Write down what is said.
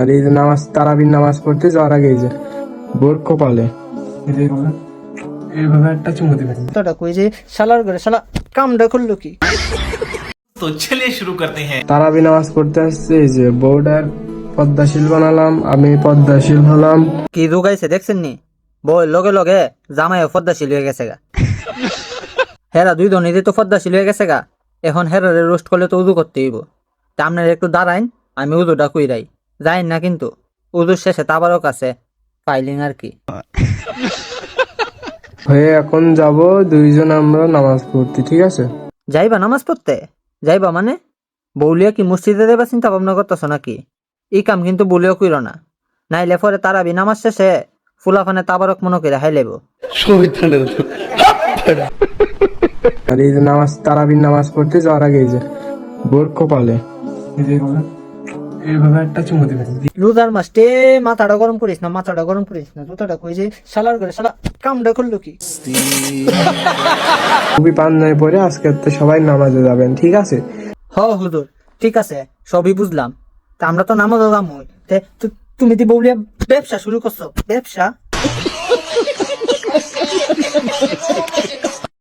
আর এই যে নামাজ তারাবির নামাজ পড়তে যাওয়ার আগে এই যে বোর কপালে এই যে এইভাবে একটা চুমু দিবেন। তোটা কই যে শালার ঘরে শালা কামড়া করলো কি? तो चलिए शुरू करते हैं। তারাবি নামাজ পড়তে আসছে, এই যে বউডার পদ্মাশীল বানালাম, আমি পদ্মাশীল হলাম। কি রোগাইছে দেখছেন নি? বই লগে লগে জামাইও পদ্মাশীল হয়ে গেছে গা। হেরা দুই ধনীতে তো পদ্মাশীল হয়ে গেছে গা। এখন হেরারে রোস্ট করলে তো উদু করতে হইব। তা আপনারা একটু দাঁড়াইন, আমি উদুটা কইরাই। যাইন না কিন্তু, উদুর শেষে তাবারক আছে ফাইলিং আর কি। হয়ে এখন যাব দুইজন আমরা নামাজ পড়তে, ঠিক আছে? যাইবা নামাজ পড়তে? যাইবা মানে বউলিয়া কি মসজিদে দেবা চিন্তা ভাবনা করতেছ নাকি? এই কাম কিন্তু বলিও কইর না, নাইলে পরে তারাবি নামাজ শেষে ফুলাফানে তাবারক মনে করে হাই লেব। আর এই যে নামাজ তারাবির নামাজ পড়তে যাওয়ার আগে এই যে বোর কপালে এই যে এইভাবে একটা চুমু দিবেন। রোজার মাসে মাথাটা গরম করিস না, মাথাটা গরম করিস না। জুতাটা কই যে শালার করে শালা কামড়া করলো কি? খুবই পাঞ্জাবি পরে আজকে তো সবাই নামাজে যাবেন, ঠিক আছে? হ হুজুর ঠিক আছে, সবই বুঝলাম। তা আমরা তো নামাজও যাবো। তুমি দি বউলিয়া ব্যবসা শুরু করছো? ব্যবসা